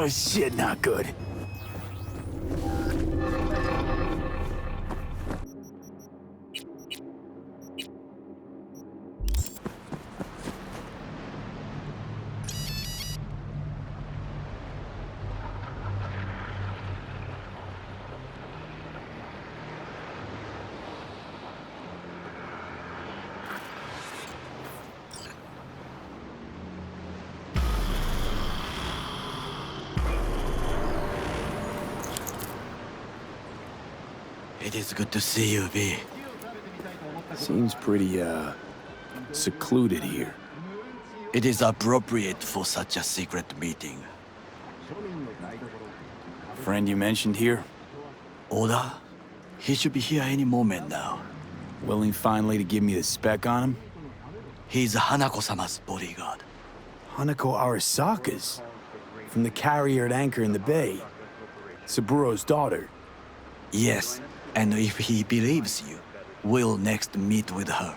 Oh shit, not good. It is good to see you, V. Seems pretty, secluded here. It is appropriate for such a secret meeting. Friend you mentioned here? Oda? He should be here any moment now. Willing finally to give me the spec on him? He's Hanako-sama's bodyguard. Hanako Arasaka's? From the carrier at anchor in the bay. Saburo's daughter. Yes, and if he believes you, we'll next meet with her.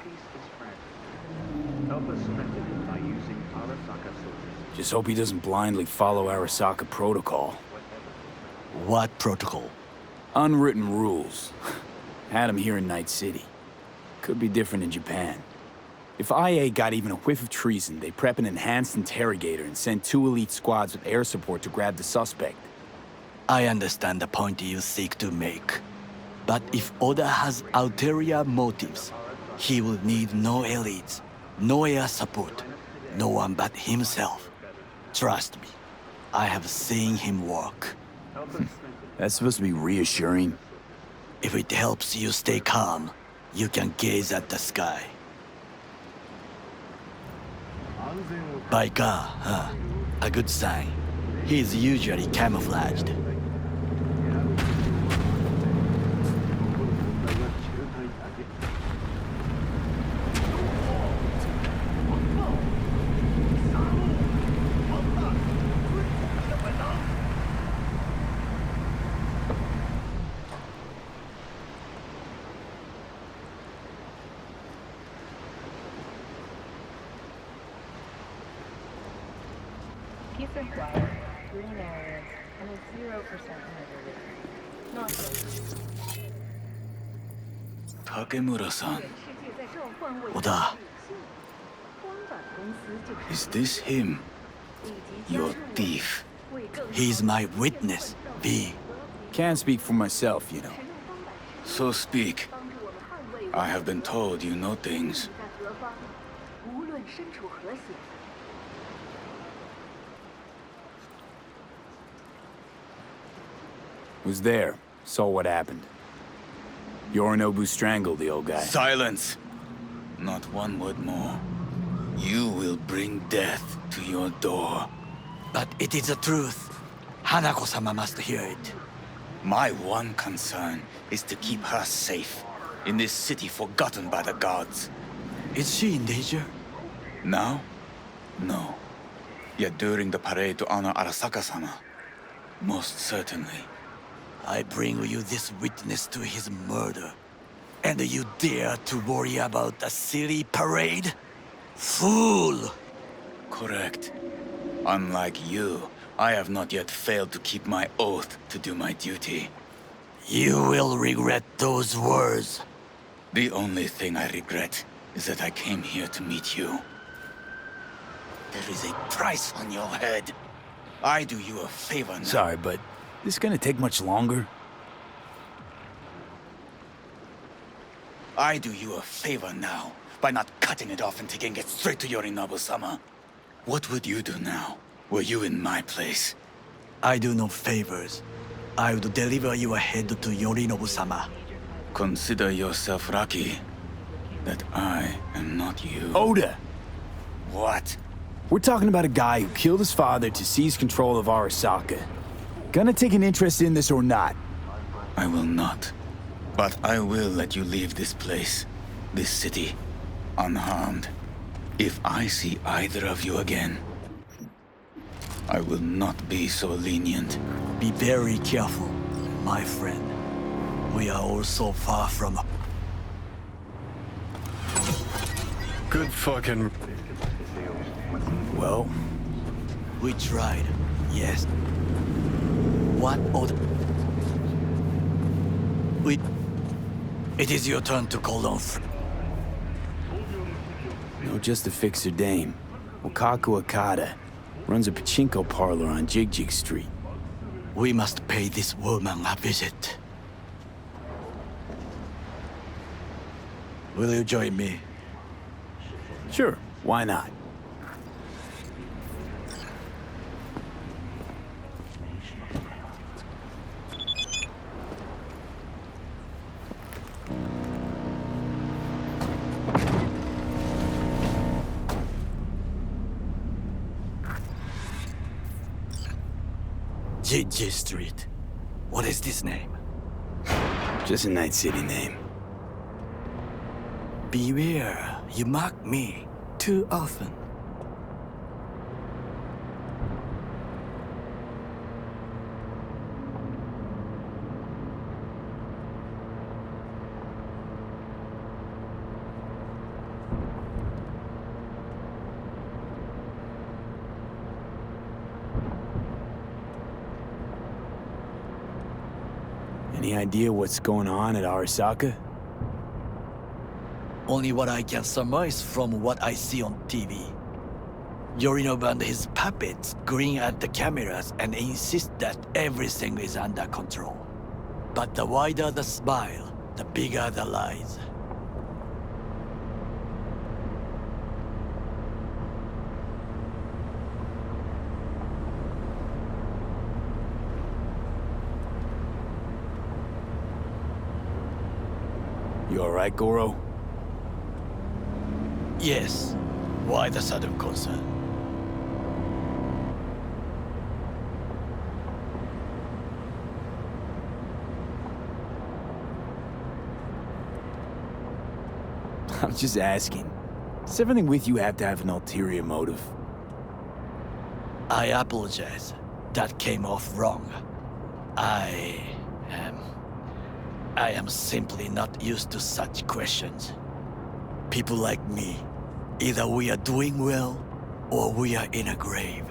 Just hope he doesn't blindly follow Arasaka protocol. What protocol? Unwritten rules. Had him here in Night City. Could be different in Japan. If IA got even a whiff of treason, they prep an enhanced interrogator and send 2 elite squads with air support to grab the suspect. I understand the point you seek to make. But if Oda has ulterior motives, he will need no elites, no air support, no one but himself. Trust me, I have seen him work. That's supposed to be reassuring. If it helps you stay calm, you can gaze at the sky. Biker, huh? A good sign. He is usually camouflaged. Peace and quiet, green areas, and a 0% murder rate. Not good. Takemura-san. Oda, Is this him? Your thief. he's my witness, V. Can't speak for myself, you know. So speak. I have been told you know things. Was there. Saw what happened. Yorinobu strangled the old guy. Silence! Not one word more. You will bring death to your door. But it is the truth. Hanako-sama must hear it. My one concern is to keep her safe in this city forgotten by the gods. Is she in danger? Now? No. Yet during the parade to honor Arasaka-sama, most certainly. I bring you this witness to his murder. And you dare to worry about a silly parade? Fool! Correct. Unlike you, I have not yet failed to keep my oath to do my duty. You will regret those words. The only thing I regret is that I came here to meet you. There is a price on your head. I do you a favor now. Sorry, but this gonna take much longer? I do you a favor now by not cutting it off and taking it straight to Yorinobu-sama. What would you do now, were you in my place? I do no favors. I would deliver you ahead to Yorinobu-sama. Consider yourself lucky that I am not you. Oda! What? We're talking about a guy who killed his father to seize control of Arasaka. Gonna take an interest in this or not? I will not. But I will let you leave this place, this city, unharmed. If I see either of you again, I will not be so lenient. Be very careful, my friend. We are all so far from... Good fucking... Well, We tried. Yes. What order? It is your turn to call on. No, just a fixer dame. Wakaku Akata. Runs a pachinko parlor on Jig Street. We must pay this woman a visit. Will you join me? Sure, why not? Jig Street. What is this name? Just a Night City name. Beware, you mock me too often. Any idea what's going on at Arasaka? Only what I can surmise from what I see on TV. Yorinobu and his puppets grin at the cameras and insist that everything is under control. But the wider the smile, the bigger the lies. You alright, Goro? Yes. Why the sudden concern? I'm just asking. Does everything with you have to have an ulterior motive? I apologize. That came off wrong. I am simply not used to such questions. People like me, either we are doing well, or we are in a grave.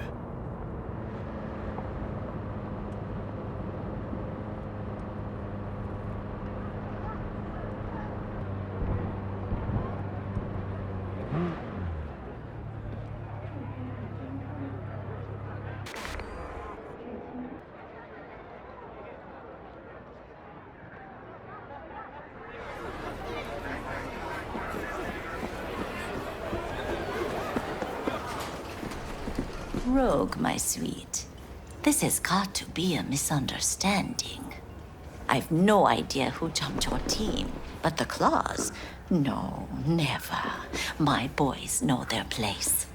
Rogue, my sweet. This has got to be a misunderstanding. I've no idea who jumped your team, but the claws? No, never. My boys know their place.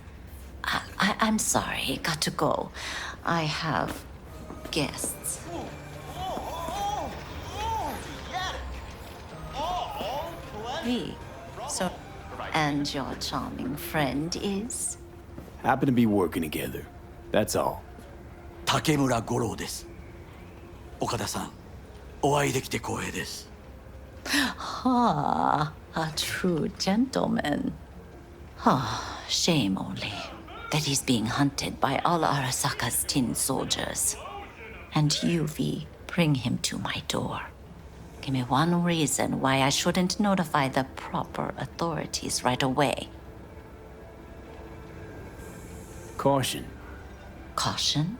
I'm sorry, got to go. I have guests. V, so, and your charming friend is? Happen to be working together. That's all. 竹村五郎です。岡田さん、お会いできて光栄です。Ah, a true gentleman. Ah, shame only that he's being hunted by all Arasaka's tin soldiers. And you, V, bring him to my door. Give me one reason why I shouldn't notify the proper authorities right away. Caution. Caution?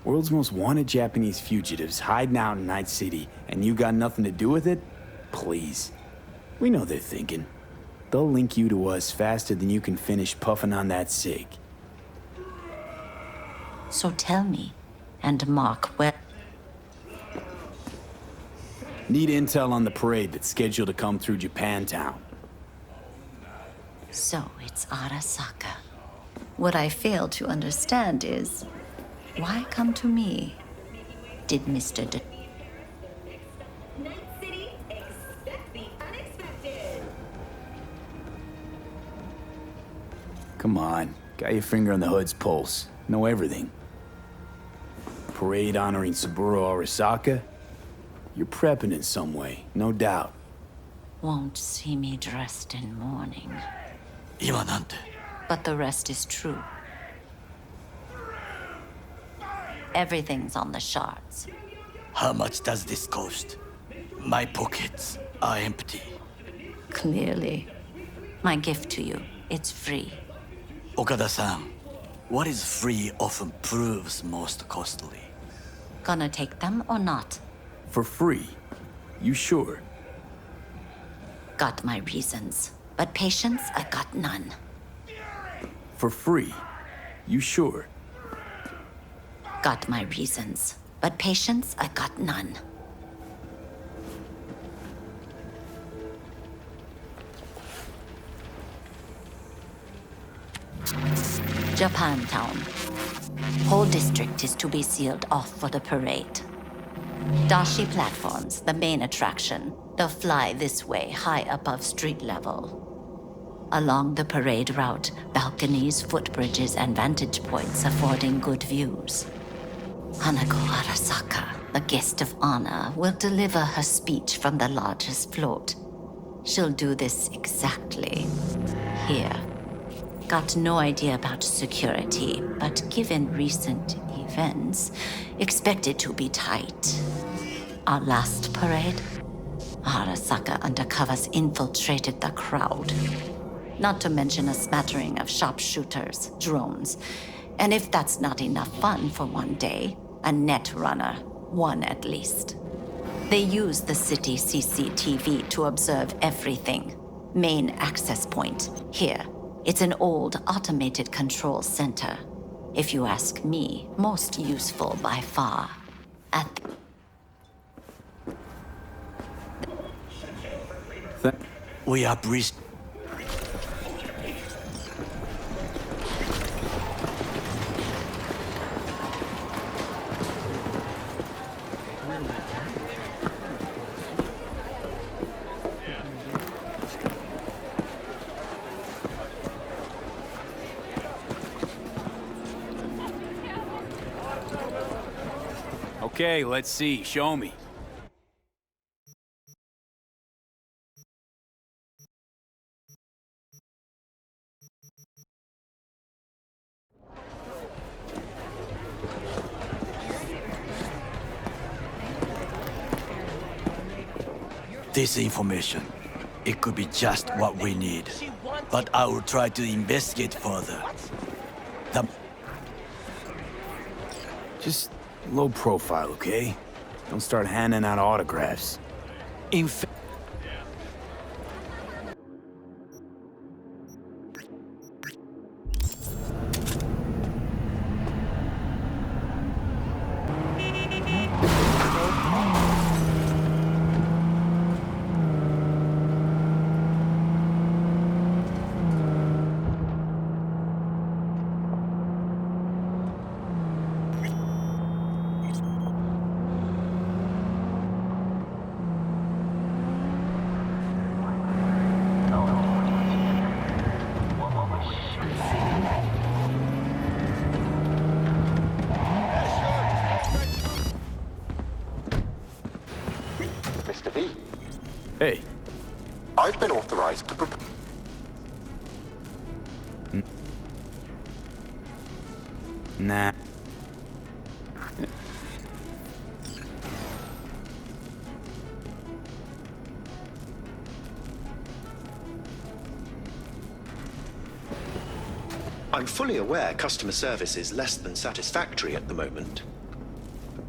World's most wanted Japanese fugitives hiding out in Night City, and you got nothing to do with it? Please. We know they're thinking. They'll link you to us faster than you can finish puffing on that cig. So tell me, and mark where... Need intel on the parade that's scheduled to come through Japantown. So it's Arasaka. What I fail to understand is, why come to me? Did Mr. Night City, expect the unexpected. Come on, got your finger on the hood's pulse. Know everything. Parade honoring Saburo Arasaka? You're prepping in some way, no doubt. Won't see me dressed in mourning. 今なんて。 But the rest is true. Everything's on the shards. How much does this cost? My pockets are empty. Clearly. My gift to you, it's free. Okada-san, what is free often proves most costly. Gonna take them or not? For free? You sure? Got my reasons. But patience, I got none. For free? You sure? Got my reasons. But patience, I got none. Japantown. Whole district is to be sealed off for the parade. Dashi platforms, the main attraction. They'll fly this way, high above street level. Along the parade route, balconies, footbridges, and vantage points affording good views. Hanako Arasaka, the guest of honor, will deliver her speech from the largest float. She'll do this exactly here. Got no idea about security, but given recent events, expect it to be tight. Our last parade, Arasaka undercovers infiltrated the crowd. Not to mention a smattering of sharpshooters, drones, and if that's not enough fun for one day, a net runner, one at least. They use the city CCTV to observe everything. Main access point, here. It's an old automated control center. If you ask me, most useful by far. We are breached. Okay, let's see. Show me. This information, it could be just what we need. But I will try to investigate further. Just low profile, okay? Don't start handing out autographs. In fact, Mr. V, Hey, I've been authorized to nah. I'm fully aware customer service is less than satisfactory at the moment.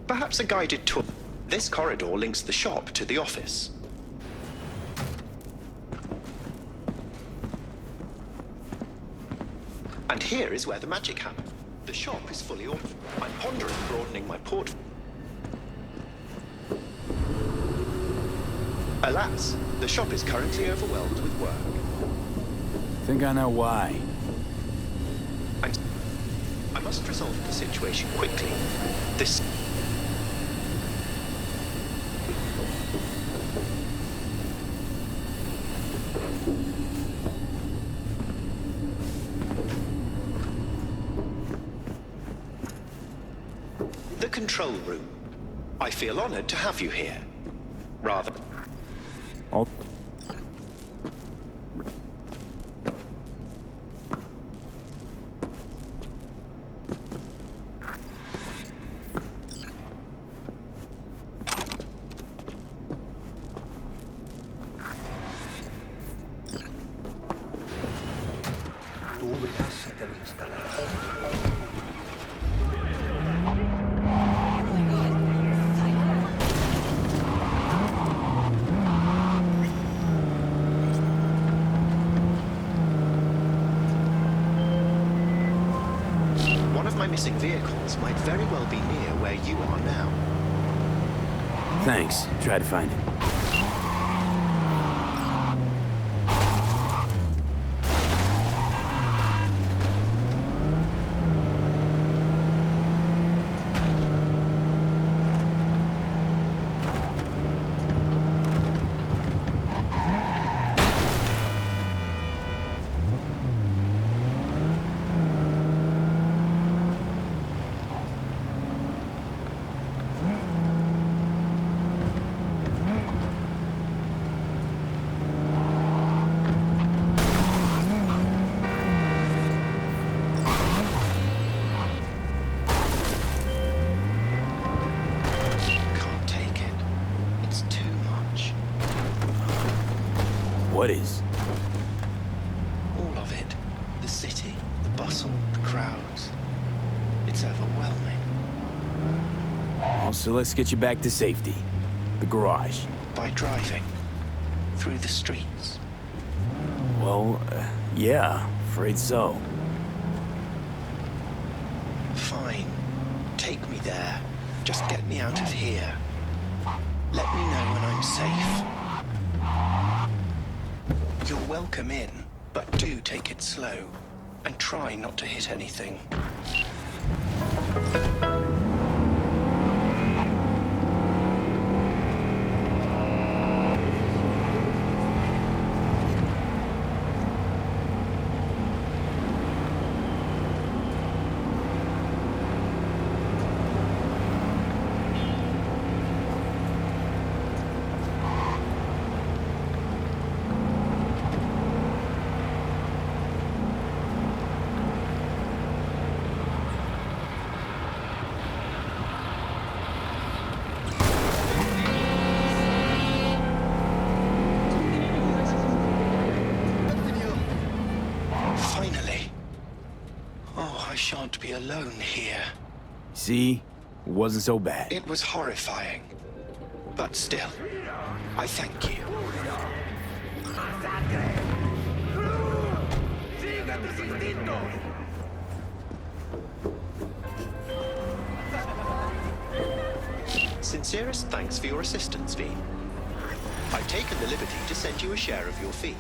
Perhaps a guided tour. This corridor links the shop to the office. And here is where the magic happens. The shop is fully off. I'm pondering broadening my portfolio. Alas, the shop is currently overwhelmed with work. Think I know why. I must resolve the situation quickly. This... The control room. I feel honored to have you here. Rather... All One of my missing vehicles might very well be near where you are now. Thanks. Try to find it. Can't take it. It's too much. What is? All of it. The city, the bustle, the crowds. It's overwhelming. Oh, so let's get you back to safety. The garage. By driving through the streets. Well, yeah, afraid so. Fine. Take me there. Just get me out of here. Let me know when I'm safe. You're welcome in, but do take it slow. And try not to hit anything. Finally. Oh, I shan't be alone here. See? It wasn't so bad. It was horrifying. But still, I thank you. Sincerest thanks for your assistance, V. I've taken the liberty to send you a share of your fee.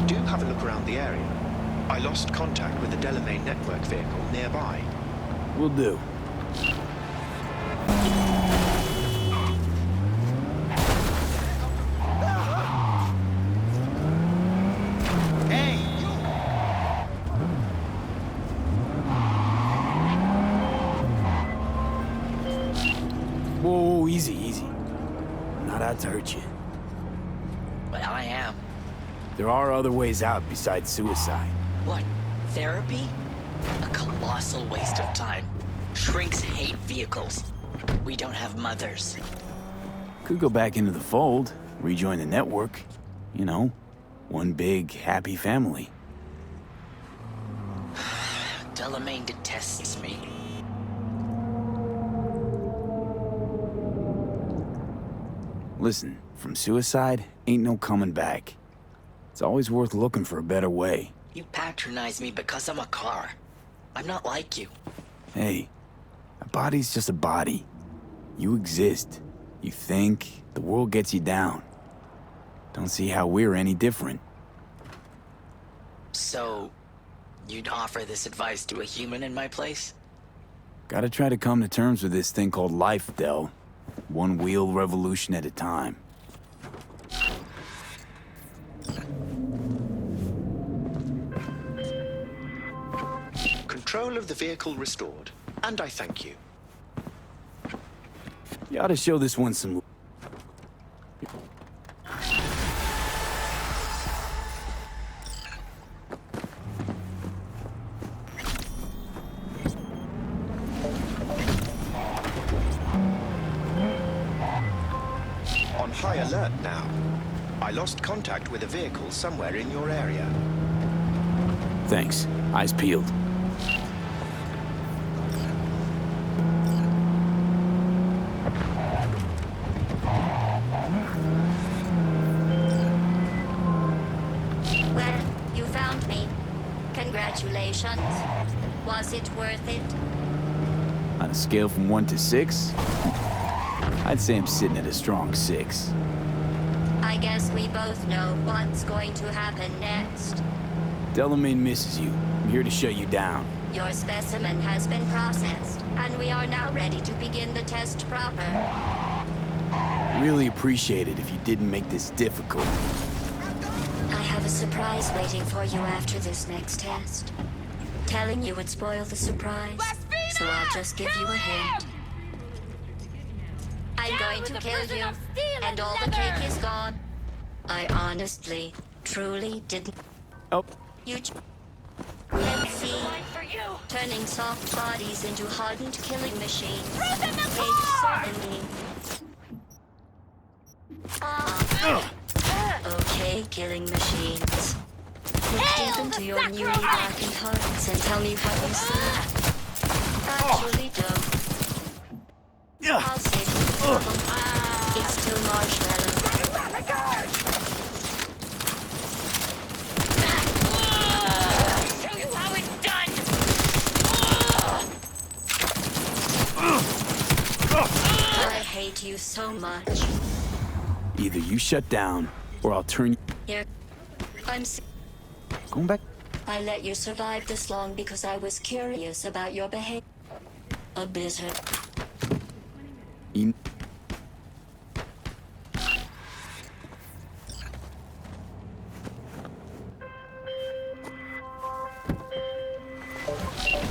Do have a look around the area. I lost contact with the Delamain network vehicle nearby. Will do. Whoa, easy, easy. Not out to hurt you. Well, I am. There are other ways out besides suicide. What? Therapy? A colossal waste of time. Shrinks hate vehicles. We don't have mothers. Could go back into the fold, rejoin the network. You know, one big, happy family. Delamain detests me. Listen, from suicide, ain't no coming back. It's always worth looking for a better way. You patronize me because I'm a car. I'm not like you. Hey, a body's just a body. You exist. You think, the world gets you down. Don't see how we're any different. So, you'd offer this advice to a human in my place? Gotta try to come to terms with this thing called life, Del. One wheel revolution at a time. Control of the vehicle restored, and I thank you. You ought to show this one some... high alert now. I lost contact with a vehicle somewhere in your area. Thanks. Eyes peeled. Well, you found me. Congratulations. Was it worth it? On a scale from 1 to 6, I'd say I'm sitting at a strong 6. I guess we both know what's going to happen next. Delamain misses you. I'm here to shut you down. Your specimen has been processed, and we are now ready to begin the test proper. Really appreciate it if you didn't make this difficult. I have a surprise waiting for you after this next test. Telling you would spoil the surprise, so I'll just give you a hint. I'm going to kill you, and all the cake is gone. I honestly, truly didn't. Oh, Let's see. Turning soft bodies into hardened killing machines. Page 70. Okay, killing machines. Look deep into your newly blackened hearts and tell me what you see. Actually, don't. I'll save you the trouble. It's still marshmallow. Show you how it's done! I hate you so much. either you shut down, or I'll turn you... Here, I'm... Going back? I let you survive this long because I was curious about your behavior. A bitter. In...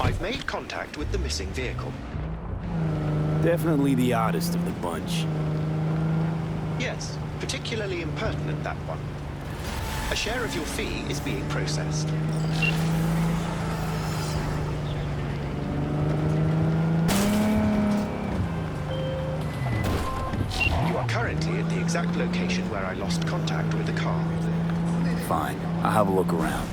I've made contact with the missing vehicle. Definitely the oddest of the bunch. Yes, particularly impertinent, that one. A share of your fee is being processed. You are currently at the exact location where I lost contact with the car. Fine, I'll have a look around.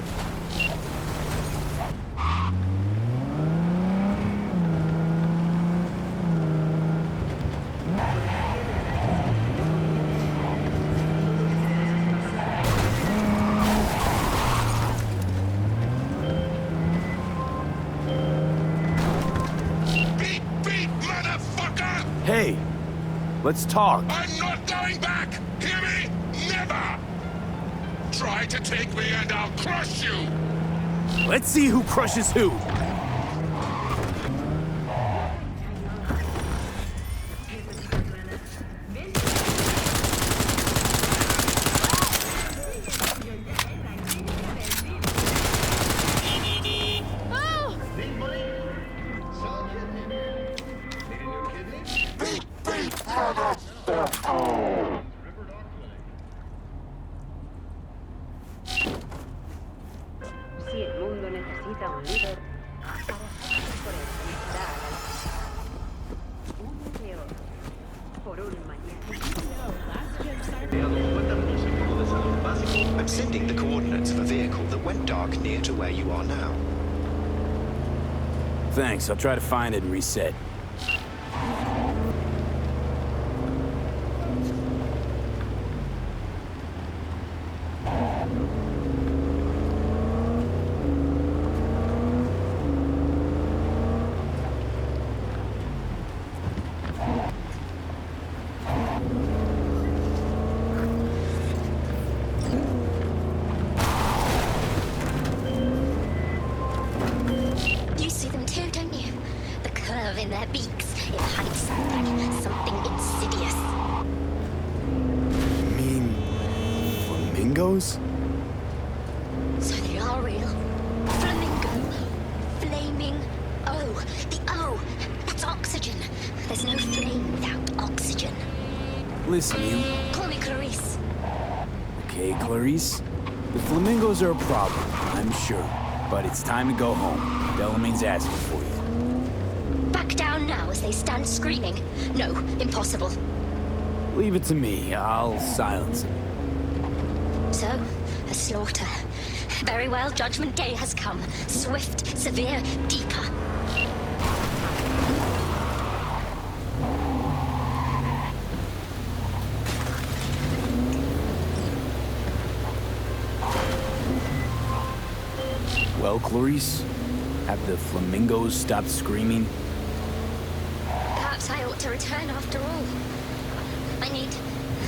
Hey, let's talk. I'm not going back! Hear me? Never! Try to take me and I'll crush you! Let's see who crushes who. Si el mundo necesita un líder, por enfrentar un peor por un mañana. I'm sending the coordinates of a vehicle that went dark near to where you are now. Thanks, I'll try to find it and reset. You see them too, don't you? The curve in their beaks. It hides something insidious. You mean... flamingos? So they are real. Flamingo. Flaming O. The O. That's oxygen. There's no flame without oxygen. Listen, you... Call me Clarice. Okay, Clarice. The flamingos are a problem, I'm sure. But it's time to go home. Delamain's asking for you. Back down now as they stand screaming. No, impossible. Leave it to me. I'll silence him. So, a slaughter. Very well, Judgment Day has come. Swift, severe, deeper. Well, Clarice, have the flamingos stopped screaming? Perhaps I ought to return after all. I need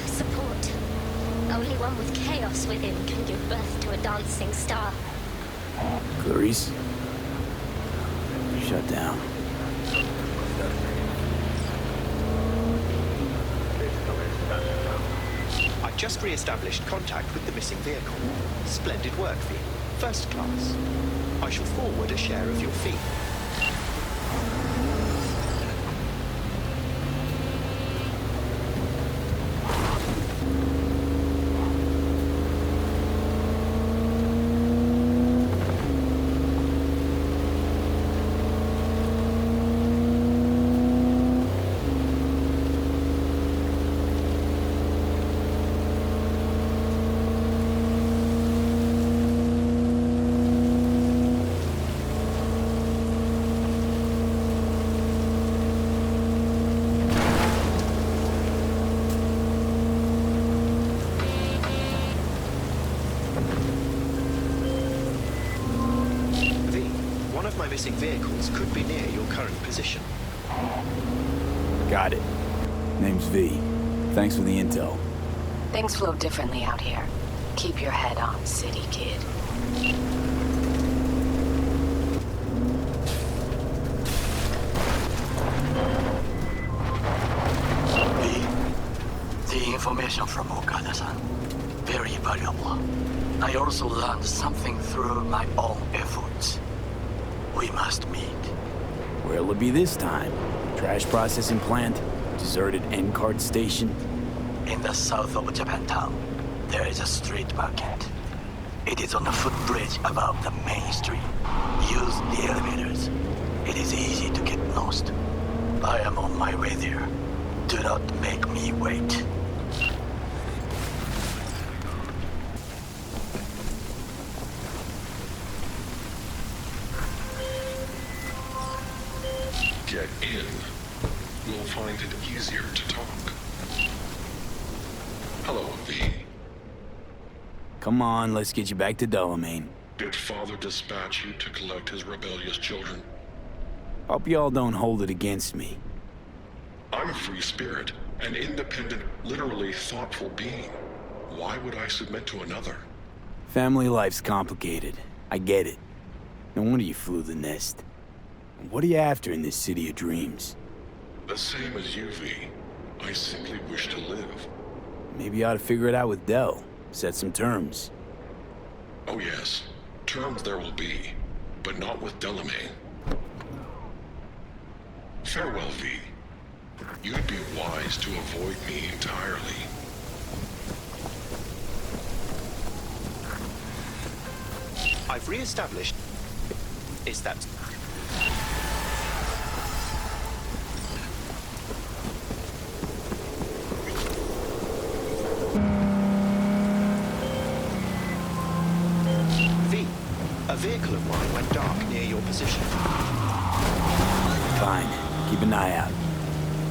support. Only one with chaos within can give birth to a dancing star. Clarice? Shut down. I've just re-established contact with the missing vehicle. Splendid work, V. First class. I shall forward a share of your fee. Missing vehicles could be near your current position. Got it. Name's V. Thanks for the intel. Things flow differently out here. Keep your head on, city kid. The information from Okada-san, very valuable. I also learned something through my own efforts. We must meet. Where'll it be this time? Trash processing plant? Deserted end-card station? In the south of Japantown, there is a street market. It is on a footbridge above the main street. Use the elevators. It is easy to get lost. I am on my way there. Do not make me wait. Get in. We'll find it easier to talk. Hello, V. Come on, let's get you back to Delamain. Did Father dispatch you to collect his rebellious children? Hope y'all don't hold it against me. I'm a free spirit, an independent, literally thoughtful being. Why would I submit to another? Family life's complicated. I get it. No wonder you flew the nest. What are you after in this city of dreams? The same as you, V. I simply wish to live. Maybe you ought to figure it out with Del. Set some terms. Oh yes, terms there will be, but not with Delamain. Farewell, V. You'd be wise to avoid me entirely. I've re-established... Is that... V, a vehicle of mine went dark near your position. Fine. Keep an eye out.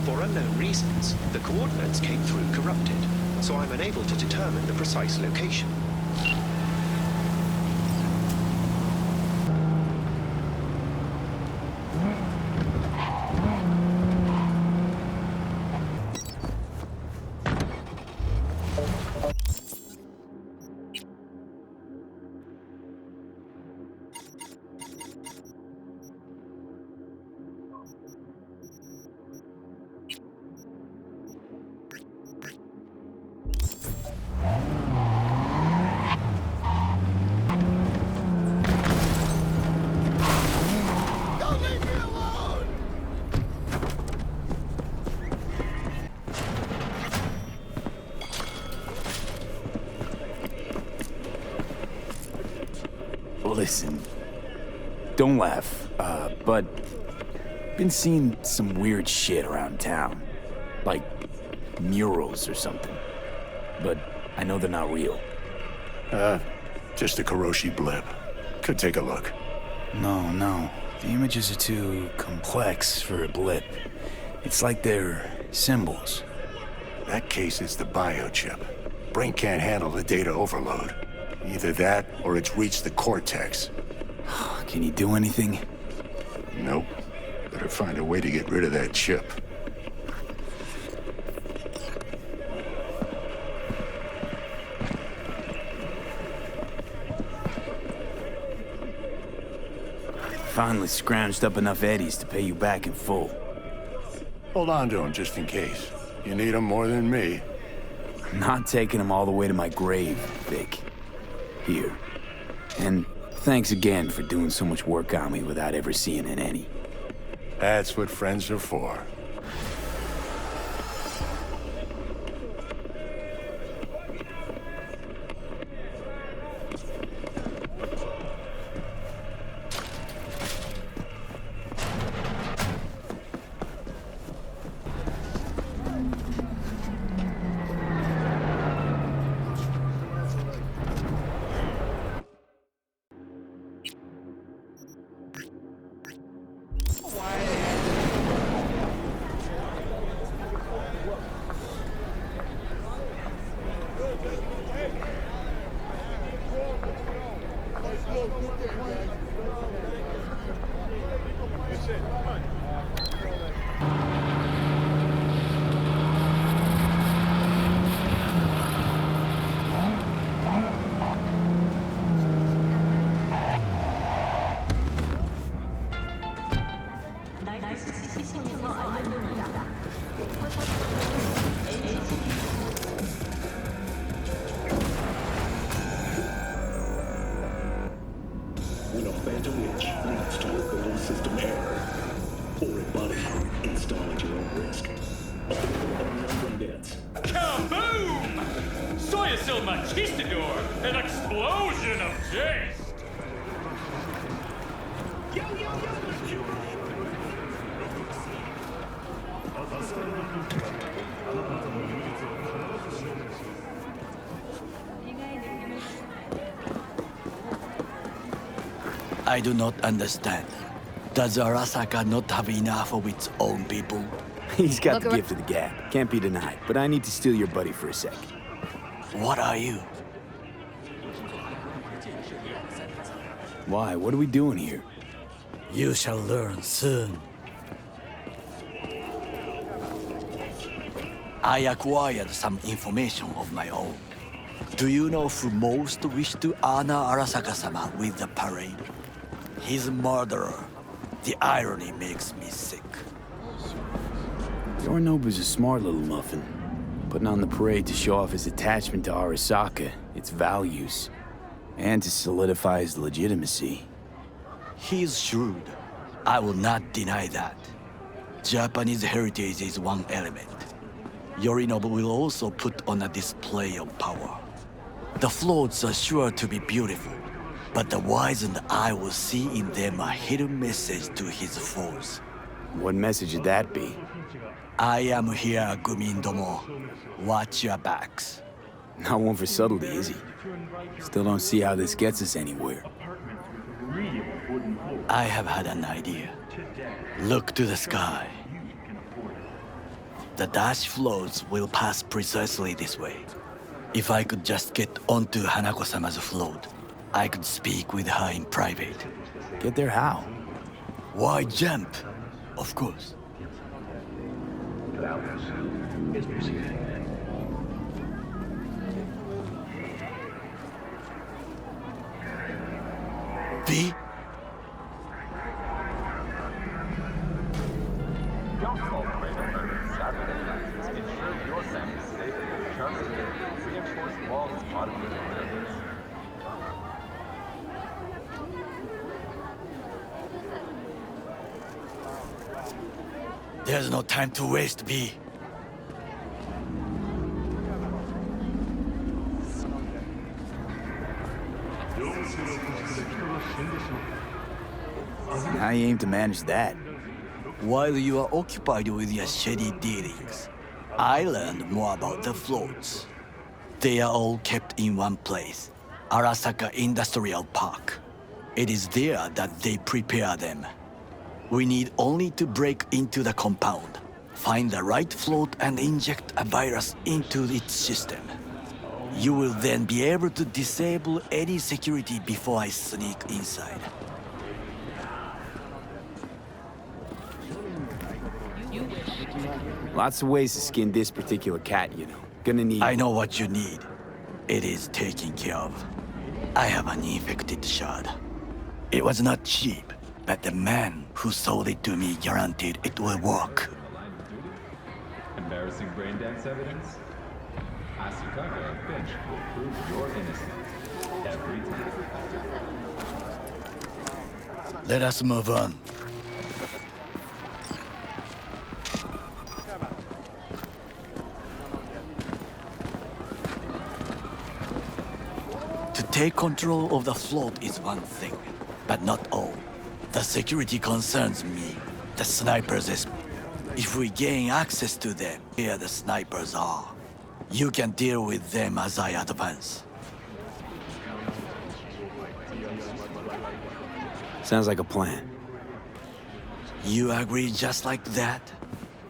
For unknown reasons, the coordinates came through corrupted, so I'm unable to determine the precise location. Listen, don't laugh, but been seeing some weird shit around town. Like murals or something. But I know they're not real. Just a Kuroshi blip. Could take a look. No. The images are too complex for a blip. It's like they're symbols. That case is the biochip. Brain can't handle the data overload. Either that, or it's reached the cortex. Can you do anything? Nope. Better find a way to get rid of that chip. Finally scrounged up enough eddies to pay you back in full. Hold on to them just in case. You need them more than me. Not taking them all the way to my grave, Vic. Here. And thanks again for doing so much work on me without ever seeing an any. That's what friends are for. When a phantom witch leads to a portal system error, or a body install at your own risk. Kaboom! Soy es el machistador, an explosion of taste! I do not understand. Does Arasaka not have enough of its own people? He's got the gift of the gab. Can't be denied. But I need to steal your buddy for a sec. What are you? Why? What are we doing here? You shall learn soon. I acquired some information of my own. Do you know who most wished to honor Arasaka-sama with the parade? His murderer. The irony makes me sick. Yorinobu's a smart little muffin. Putting on the parade to show off his attachment to Arasaka, its values, and to solidify his legitimacy. He's shrewd. I will not deny that. Japanese heritage is one element. Yorinobu will also put on a display of power. The floats are sure to be beautiful, but the wizened eye will see in them a hidden message to his foes. What message would that be? I am here, Gumindomo. Watch your backs. Not one for subtlety, is he? Still don't see how this gets us anywhere. I have had an idea. Look to the sky. The dash floats will pass precisely this way. If I could just get onto Hanako-sama's float, I could speak with her in private. Get there how? Why jump? Of course. V? There's no time to waste, V. How you aim to manage that? While you are occupied with your shady dealings, I learned more about the floats. They are all kept in one place, Arasaka Industrial Park. It is there that they prepare them. We need only to break into the compound, find the right float and inject a virus into its system. You will then be able to disable any security before I sneak inside. Lots of ways to skin this particular cat, you know. Gonna need... I know what you need. It is taken care of. I have an infected shard. It was not cheap, but the man who sold it to me guaranteed it will work. Embarrassing brain dance evidence? Asukage and Finch will prove your innocence every time. Let us move on. To take control of the float is one thing, but not all. The security concerns me. The snipers if we gain access to them, where the snipers are, you can deal with them as I advance. Sounds like a plan. You agree just like that?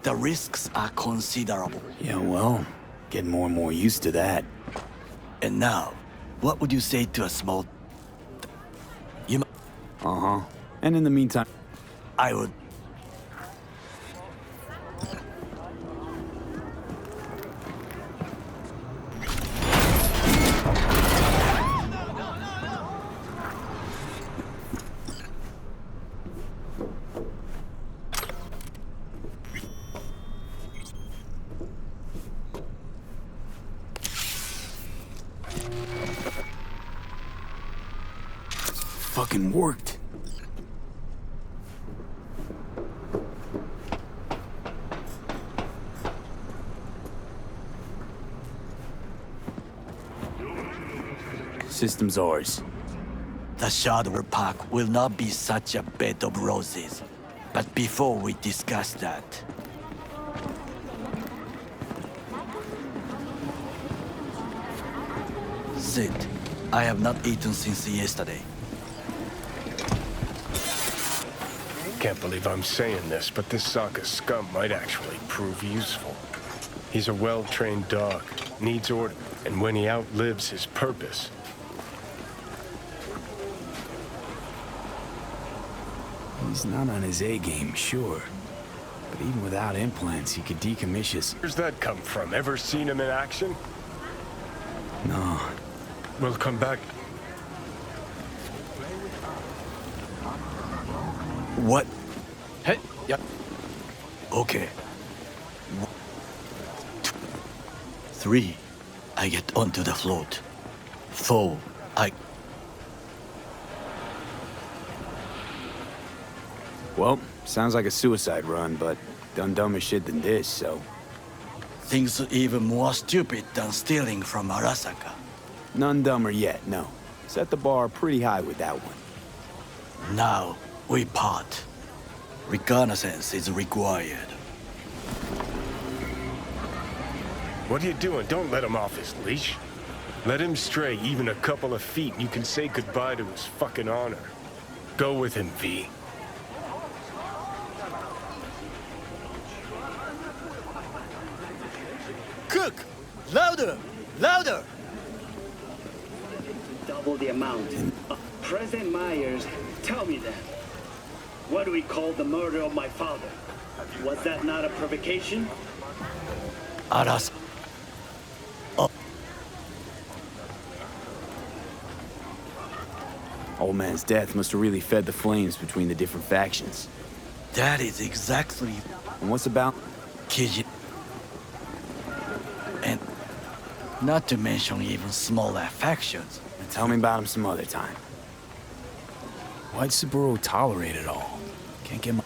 The risks are considerable. Yeah, well, getting more and more used to that. And now, what would you say to a small... Uh-huh. And in the meantime... I would... Fucking worked. System's ours. The Shadow Park will not be such a bed of roses. But before we discuss that... Sit. I have not eaten since yesterday. Can't believe I'm saying this, but this Sokka scum might actually prove useful. He's a well-trained dog, needs order, and when he outlives his purpose... He's not on his A-game, sure. But even without implants, he could decommission us. Where's that come from? Ever seen him in action? No. We'll come back. What? Hey, yep. Okay. 1, 2, 3. I get onto the float. 4. Well, sounds like a suicide run, but done dumber shit than this, so... Things are even more stupid than stealing from Arasaka. None dumber yet, no. Set the bar pretty high with that one. Now, we part. Reconnaissance is required. What are you doing? Don't let him off his leash. Let him stray even a couple of feet and you can say goodbye to his fucking honor. Go with him, V. Cook! Louder! Louder! Double the amount. President Myers, tell me that. What do we call the murder of my father? Was that not a provocation? Aras... Old man's death must have really fed the flames between the different factions. That is exactly... And what's about... Kiji... And... Not to mention even smaller factions. Tell me about him some other time. Why'd Saburo tolerate it all? Can't get my...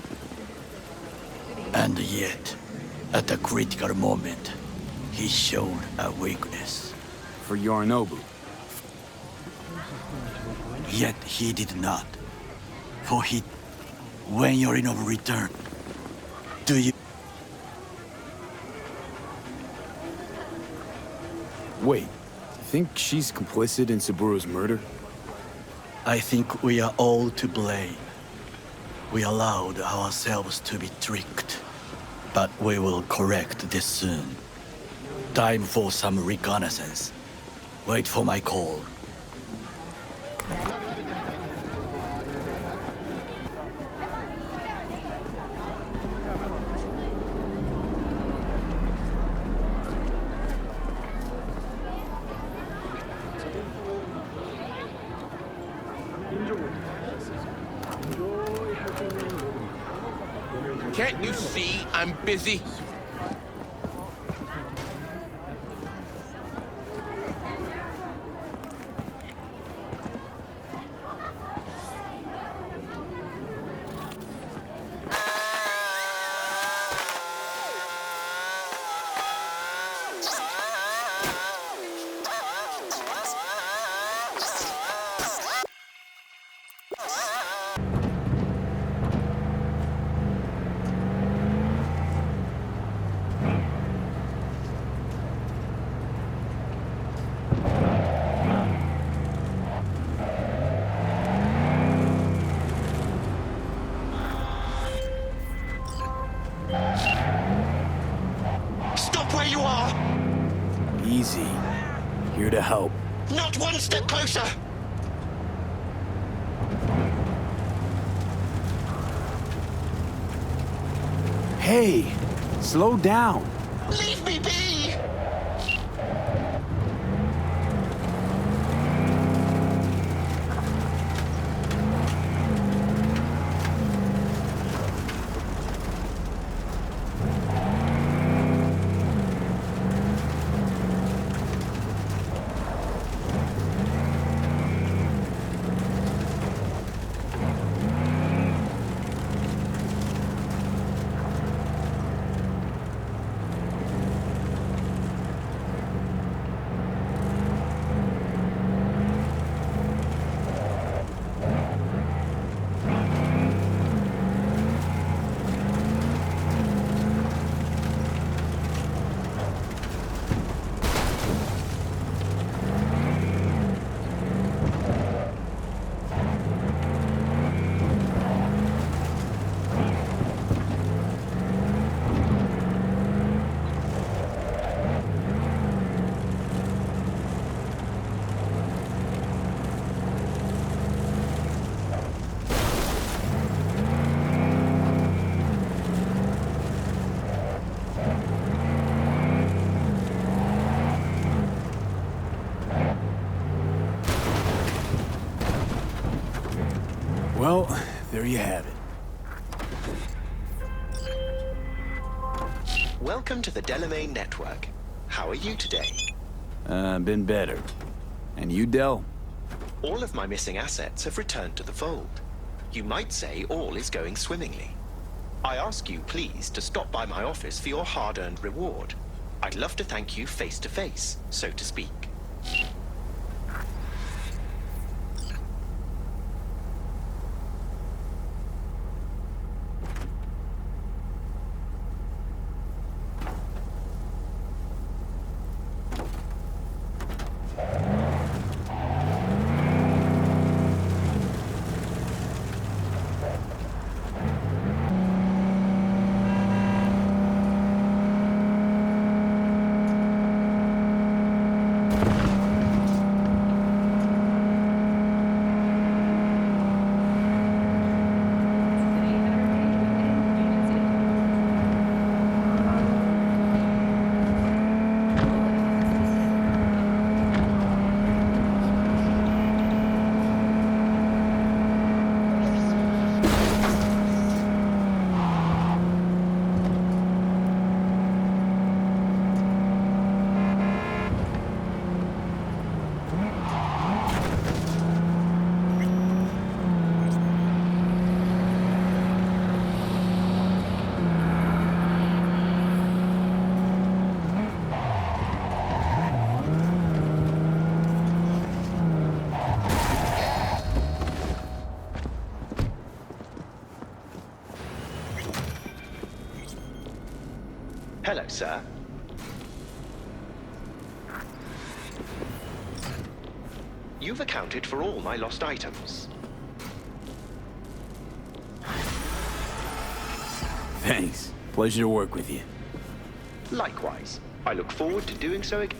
And yet, at a critical moment, he showed a weakness. For Yorinobu. Yet he did not. For when Yorinobu returned, do you... Wait, you think she's complicit in Saburo's murder? I think we are all to blame. We allowed ourselves to be tricked. But we will correct this soon. Time for some reconnaissance. Wait for my call. Can't you see I'm busy? Stop where you are! Easy. Here to help. Not one step closer! Hey! Slow down! Leave me be! Well, there you have it. Welcome to the Delamain Network. How are you today? Been better. And you, Del? All of my missing assets have returned to the fold. You might say all is going swimmingly. I ask you, please, to stop by my office for your hard-earned reward. I'd love to thank you face to face, so to speak. Hello, sir. you've accounted for all my lost items. Thanks. Pleasure to work with you. Likewise. I look forward to doing so again.